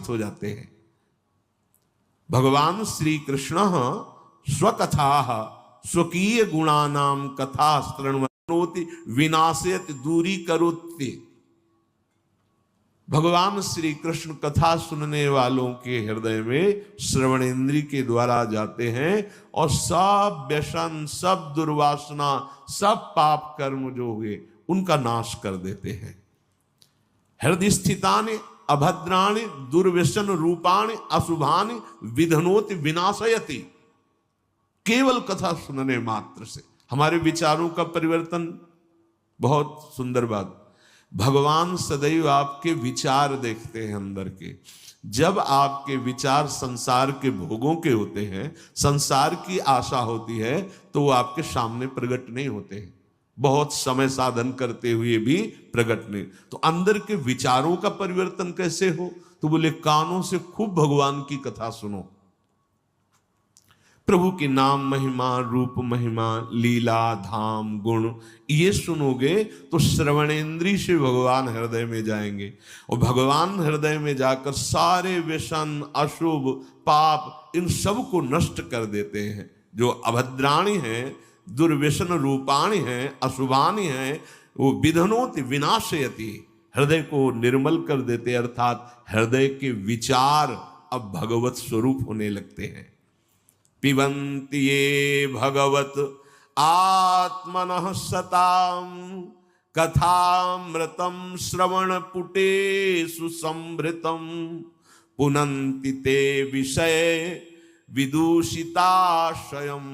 हो जाते हैं। भगवान श्री कृष्ण स्वकथा स्वकीय गुणानाम कथा शृण्वन्नोति विनाशयति दूरी करोति। भगवान श्री कृष्ण कथा सुनने वालों के हृदय में श्रवणेन्द्रिय के द्वारा जाते हैं और सब व्यसन, सब दुर्वासना, सब पाप कर्म जो हुए उनका नाश कर देते हैं। हृदय स्थितानि अभद्राणि दुर्व्यसन रूपाणि अशुभानि विधनोति विनाशयति। केवल कथा सुनने मात्र से हमारे विचारों का परिवर्तन। बहुत सुंदर बात, भगवान सदैव आपके विचार देखते हैं अंदर के। जब आपके विचार संसार के भोगों के होते हैं, संसार की आशा होती है, तो वो आपके सामने प्रकट नहीं होते हैं। बहुत समय साधन करते हुए भी प्रकट नहीं। तो अंदर के विचारों का परिवर्तन कैसे हो? तो बोले कानों से खूब भगवान की कथा सुनो, प्रभु के नाम महिमा, रूप महिमा, लीला, धाम, गुण, ये सुनोगे तो श्रवणेन्द्रिय से भगवान हृदय में जाएंगे और भगवान हृदय में जाकर सारे व्यसन, अशुभ, पाप, इन सब को नष्ट कर देते हैं। जो अभद्राणी हैं, दुर्व्यसन रूपाणी हैं, अशुभानी हैं, वो विधनोति विनाशयति, हृदय को निर्मल कर देते, अर्थात हृदय के विचार अब भगवत स्वरूप होने लगते हैं। पिबन्ति ये भगवत आत्मनः सताम कथामृतं श्रवणपुटेषु संभृतं पुनन्ति ते विषय विदूषिताशयम्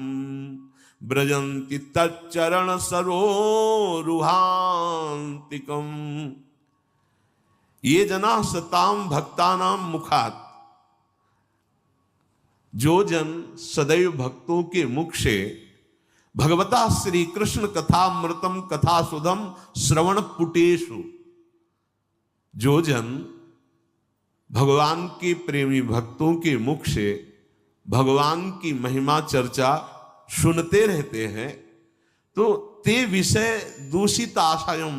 ब्रजन्ति तच्चरण सरोरुहान्तिकम्। ये जना सताम भक्तानां मुखात्, जो जन सदैव भक्तों के मुख से भगवता श्री कृष्ण कथामृतम कथा सुधम श्रवण पुटेशु, जो जन भगवान के प्रेमी भक्तों के मुख से भगवान की महिमा चर्चा सुनते रहते हैं, तो ते विषय दूषित आशयम,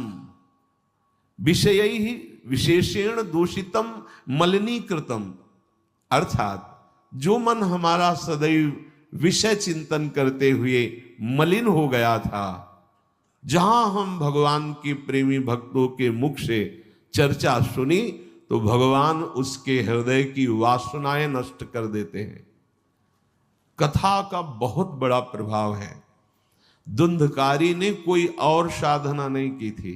विषय ही विशेषेण दूषितम मलिनीकृतम, अर्थात जो मन हमारा सदैव विषय चिंतन करते हुए मलिन हो गया था, जहां हम भगवान के प्रेमी भक्तों के मुख से चर्चा सुनी तो भगवान उसके हृदय की वासनाएं नष्ट कर देते हैं। कथा का बहुत बड़ा प्रभाव है। धुंधकारी ने कोई और साधना नहीं की थी,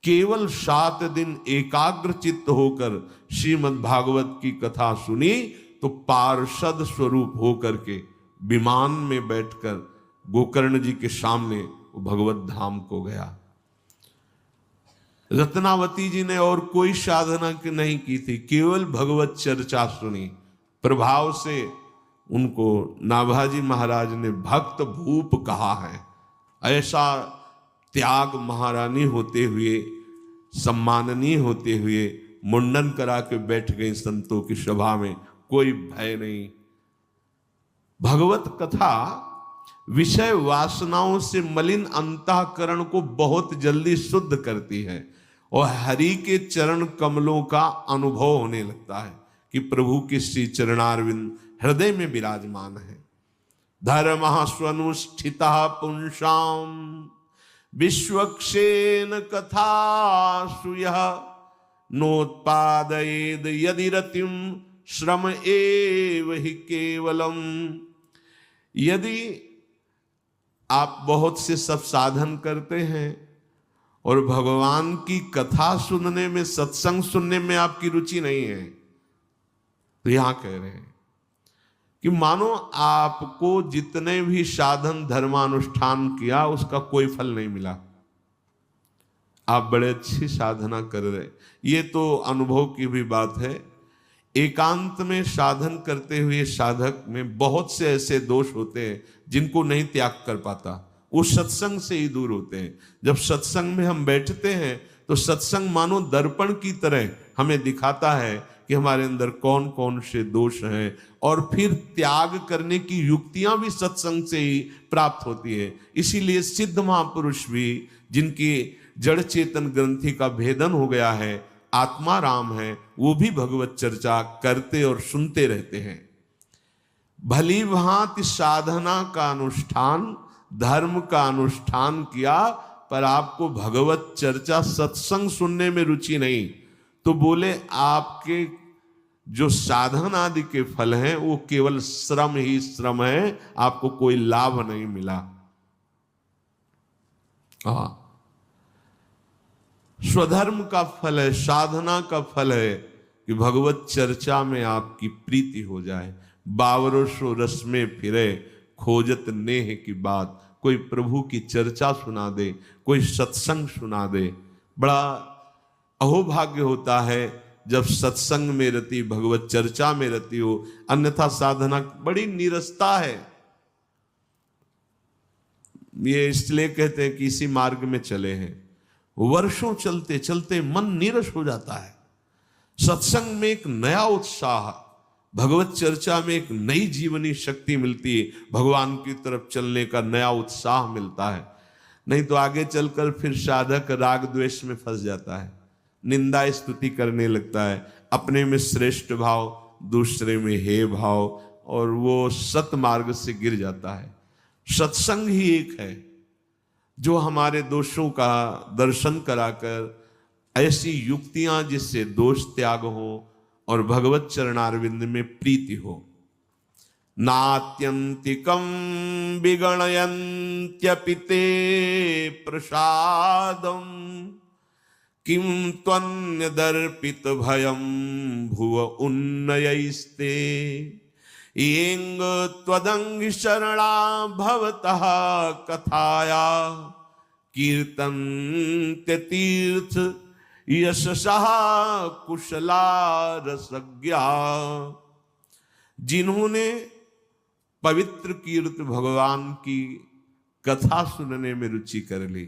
केवल 7 दिन एकाग्र चित्त होकर श्रीमद् भागवत की कथा सुनी तो पार्षद स्वरूप होकर के विमान में बैठकर गोकर्ण जी के सामने वो भगवत धाम को गया। रत्नावती जी ने और कोई साधना नहीं की थी, केवल भगवत चर्चा सुनी। प्रभाव से उनको नाभाजी महाराज ने भक्त भूप कहा है। ऐसा त्याग महारानी होते हुए, सम्माननीय होते हुए मुंडन करा के बैठ गई संतों की सभा में, कोई भय नहीं। भगवत कथा विषय वासनाओं से मलिन अंतःकरण को बहुत जल्दी शुद्ध करती है और हरि के चरण कमलों का अनुभव होने लगता है कि प्रभु के श्री चरणारविंद हृदय में विराजमान है। धर्मः स्वनुष्ठितः पुंसाम विश्वक्षेन कथासु यः नोत्पादयेद यदि रतिम श्रम एव हि केवलम। यदि आप बहुत से सब साधन करते हैं और भगवान की कथा सुनने में, सत्संग सुनने में आपकी रुचि नहीं है, तो यहां कह रहे हैं कि मानो आपको जितने भी साधन धर्मानुष्ठान किया उसका कोई फल नहीं मिला, आप बड़े अच्छी साधना कर रहे। ये तो अनुभव की भी बात है। एकांत में साधन करते हुए साधक में बहुत से ऐसे दोष होते हैं जिनको नहीं त्याग कर पाता, वो सत्संग से ही दूर होते हैं। जब सत्संग में हम बैठते हैं तो सत्संग मानो दर्पण की तरह हमें दिखाता है कि हमारे अंदर कौन कौन से दोष हैं, और फिर त्याग करने की युक्तियां भी सत्संग से ही प्राप्त होती है। इसीलिए सिद्ध महापुरुष भी, जिनकी जड़ चेतन ग्रंथि का भेदन हो गया है, आत्मा राम है, वो भी भगवत चर्चा करते और सुनते रहते हैं। भली भांति साधना का अनुष्ठान, धर्म का अनुष्ठान किया, पर आपको भगवत चर्चा सत्संग सुनने में रुचि नहीं, तो बोले आपके जो साधन आदि के फल हैं वो केवल श्रम ही श्रम है, आपको कोई लाभ नहीं मिला। स्वधर्म का फल है, साधना का फल है कि भगवत चर्चा में आपकी प्रीति हो जाए। बावरों रस में फिरे, खोजत नेह की बात। कोई प्रभु की चर्चा सुना दे, कोई सत्संग सुना दे। बड़ा अहोभाग्य होता है जब सत्संग में रति, भगवत चर्चा में रति हो, अन्यथा साधना बड़ी नीरसता है। ये इसलिए कहते हैं कि इसी मार्ग में चले हैं, वर्षों चलते चलते मन नीरस हो जाता है। सत्संग में एक नया उत्साह, भगवत चर्चा में एक नई जीवनी शक्ति मिलती है, भगवान की तरफ चलने का नया उत्साह मिलता है। नहीं तो आगे चलकर फिर साधक राग द्वेष में फंस जाता है, निंदा स्तुति करने लगता है, अपने में श्रेष्ठ भाव, दूसरे में हे भाव, और वो सत मार्ग से गिर जाता है। सत्संग ही एक है जो हमारे दोषों का दर्शन कराकर ऐसी युक्तियां जिससे दोष त्याग हो और भगवत चरणारविंद में प्रीति हो। नात्यंतिकम विगणयन्त्यपि ते प्रसादम, किम त्वन्यदर्पित भयम भुव उन्नयैस्ते। येंग त्वदंग शरणा भवतः कथाया, कीर्तन्ते तीर्थ यशसः कुशला रसज्ञा। जिन्होंने पवित्र कीर्त भगवान की कथा सुनने में रुचि कर ली,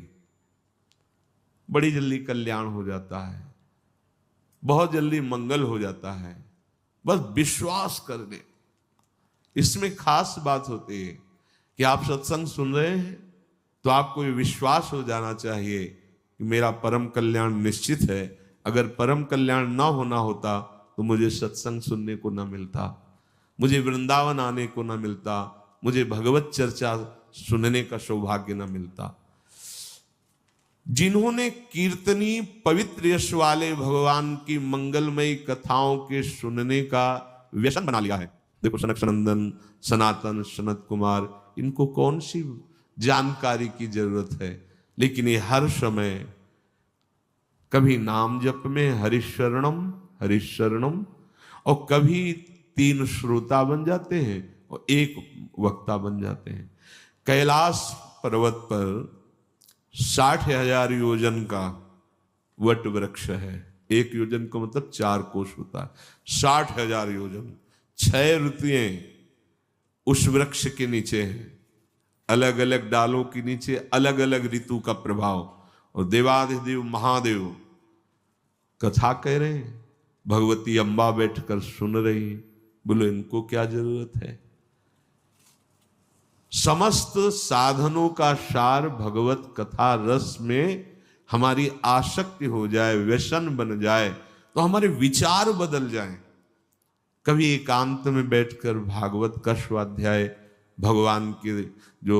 बड़ी जल्दी कल्याण हो जाता है, बहुत जल्दी मंगल हो जाता है। बस विश्वास कर दे। इसमें खास बात होती है कि आप सत्संग सुन रहे हैं तो आपको ये विश्वास हो जाना चाहिए कि मेरा परम कल्याण निश्चित है। अगर परम कल्याण ना होना होता तो मुझे सत्संग सुनने को ना मिलता, मुझे वृंदावन आने को ना मिलता, मुझे भगवत चर्चा सुनने का सौभाग्य ना मिलता। जिन्होंने कीर्तनी पवित्र यश वाले भगवान की मंगलमयी कथाओं के सुनने का व्यसन बना लिया है। देखो सनक सनंदन, सनातन, सनत कुमार, इनको कौन सी जानकारी की जरूरत है, लेकिन ये हर समय कभी नाम जप में हरिशरणम हरिशरणम, और कभी 3 श्रोता बन जाते हैं और 1 वक्ता बन जाते हैं। कैलाश पर्वत पर 60,000 योजन का वट वृक्ष है। 1 योजन का मतलब 4 कोस होता है। 60,000 योजन, 6 ऋतुएं उस वृक्ष के नीचे हैं। अलग अलग डालों के नीचे अलग अलग ऋतु का प्रभाव, और देवाधिदेव महादेव कथा कह रहे हैं, भगवती अम्बा बैठकर सुन रही है। बोलो इनको क्या जरूरत है। समस्त साधनों का सार भगवत कथा रस में हमारी आसक्ति हो जाए, व्यसन बन जाए, तो हमारे विचार बदल जाएं। कभी एकांत में बैठकर भागवत का स्वाध्याय, भगवान के जो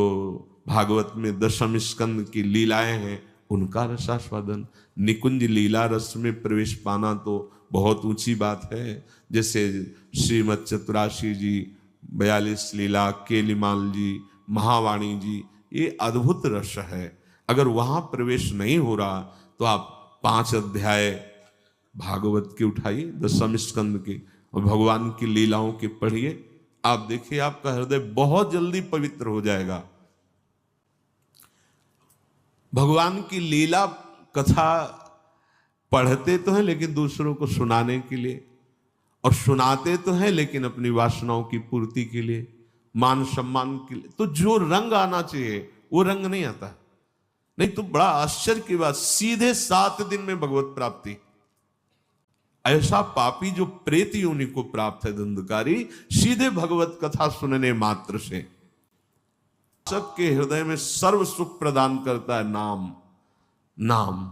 भागवत में 10वें स्कंद की लीलाएं हैं उनका रसास्वादन। निकुंज लीला रस में प्रवेश पाना तो बहुत ऊंची बात है। जैसे श्रीमद चतुराशी जी, 42 लीला, केलीमाल जी, महावाणी जी, ये अद्भुत रस है। अगर वहां प्रवेश नहीं हो रहा तो आप 5 अध्याय भागवत के उठाइए, 10वें स्कंद के, और भगवान की लीलाओं के पढ़िए। आप देखिए आपका हृदय बहुत जल्दी पवित्र हो जाएगा। भगवान की लीला कथा पढ़ते तो हैं लेकिन दूसरों को सुनाने के लिए, और सुनाते तो हैं लेकिन अपनी वासनाओं की पूर्ति के लिए, मान सम्मान के लिए। तो जो रंग आना चाहिए वो रंग नहीं आता। नहीं तो बड़ा आश्चर्य की बात, सीधे 7 दिन में भगवत प्राप्ति। ऐसा पापी जो प्रेत योनि को प्राप्त है धंधकारी, सीधे भगवत कथा सुनने मात्र से। सबके हृदय में सर्व सुख प्रदान करता है नाम। नाम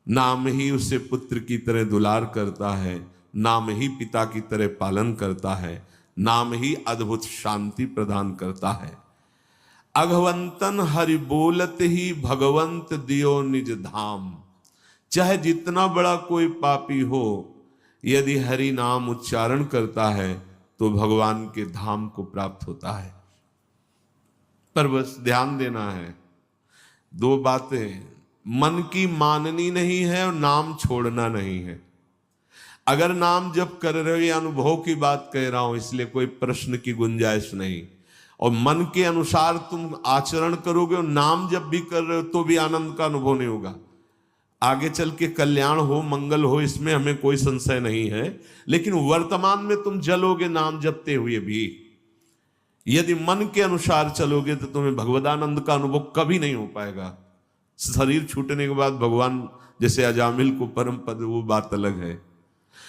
नाम ही उसे पुत्र की तरह दुलार करता है, नाम ही पिता की तरह पालन करता है, नाम ही अद्भुत शांति प्रदान करता है। अघवंतन हरि बोलत ही भगवंत दियो निज धाम। चाहे जितना बड़ा कोई पापी हो, यदि हरि नाम उच्चारण करता है तो भगवान के धाम को प्राप्त होता है। पर बस ध्यान देना है, दो बातें, मन की माननी नहीं है और नाम छोड़ना नहीं है। अगर नाम जप कर रहे हो, ये अनुभव की बात कह रहा हूं, इसलिए कोई प्रश्न की गुंजाइश नहीं, और मन के अनुसार तुम आचरण करोगे और नाम जब भी कर रहे हो तो भी आनंद का अनुभव नहीं होगा। आगे चल के कल्याण हो, मंगल हो, इसमें हमें कोई संशय नहीं है, लेकिन वर्तमान में तुम जलोगे नाम जपते हुए भी। यदि मन के अनुसार चलोगे तो तुम्हें भगवदानंद का अनुभव कभी नहीं हो पाएगा। शरीर छूटने के बाद भगवान जैसे अजामिल को परम पद, वो बात अलग है,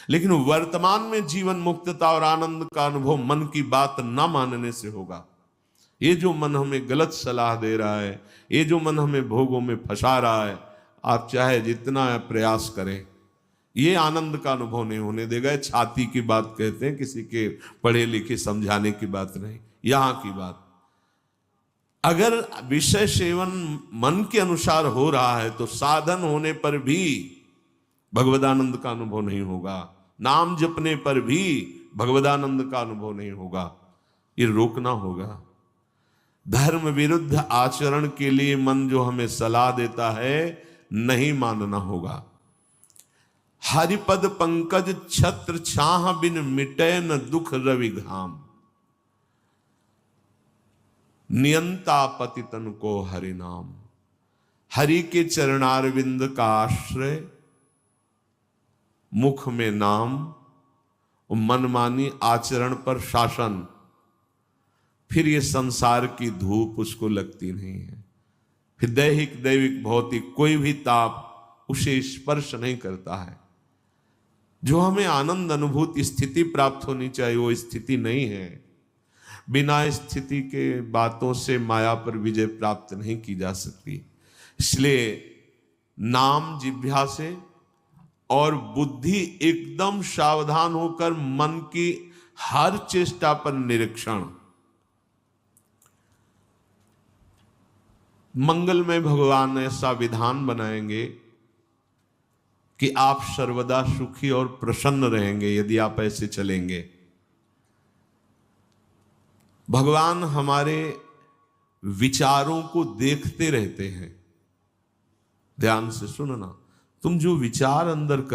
लेकिन वर्तमान में जीवन मुक्तता और आनंद का अनुभव मन की बात ना मानने से होगा। ये जो मन हमें गलत सलाह दे रहा है, ये जो मन हमें भोगों में फंसा रहा है, आप चाहे जितना प्रयास करें, ये आनंद का अनुभव नहीं होने देगा। छाती की बात कहते हैं, किसी के पढ़े लिखे समझाने की बात नहीं, यहां की बात। अगर विषय सेवन मन के अनुसार हो रहा है तो साधन होने पर भी भगवदानंद का अनुभव नहीं होगा, नाम जपने पर भी भगवदानंद का अनुभव नहीं होगा। ये रोकना होगा। धर्म विरुद्ध आचरण के लिए मन जो हमें सलाह देता है, नहीं मानना होगा। हरिपद पंकज छत्र छाह बिन मिटे न दुख रवि घाम। नियंता पतितन को हरि नाम। हरि के चरणारविंद का आश्रय, मुख में नाम और मनमानी आचरण पर शासन, फिर ये संसार की धूप उसको लगती नहीं है। फिर दैहिक दैविक भौतिक कोई भी ताप उसे स्पर्श नहीं करता है। जो हमें आनंद अनुभूति स्थिति प्राप्त होनी चाहिए, वो स्थिति नहीं है। बिना स्थिति के बातों से माया पर विजय प्राप्त नहीं की जा सकती। इसलिए नाम जिह्वा से और बुद्धि एकदम सावधान होकर मन की हर चेष्टा पर निरीक्षण। मंगलमय भगवान ऐसा विधान बनाएंगे कि आप सर्वदा सुखी और प्रसन्न रहेंगे यदि आप ऐसे चलेंगे। भगवान हमारे विचारों को देखते रहते हैं। ध्यान से सुनना, तुम जो विचार अंदर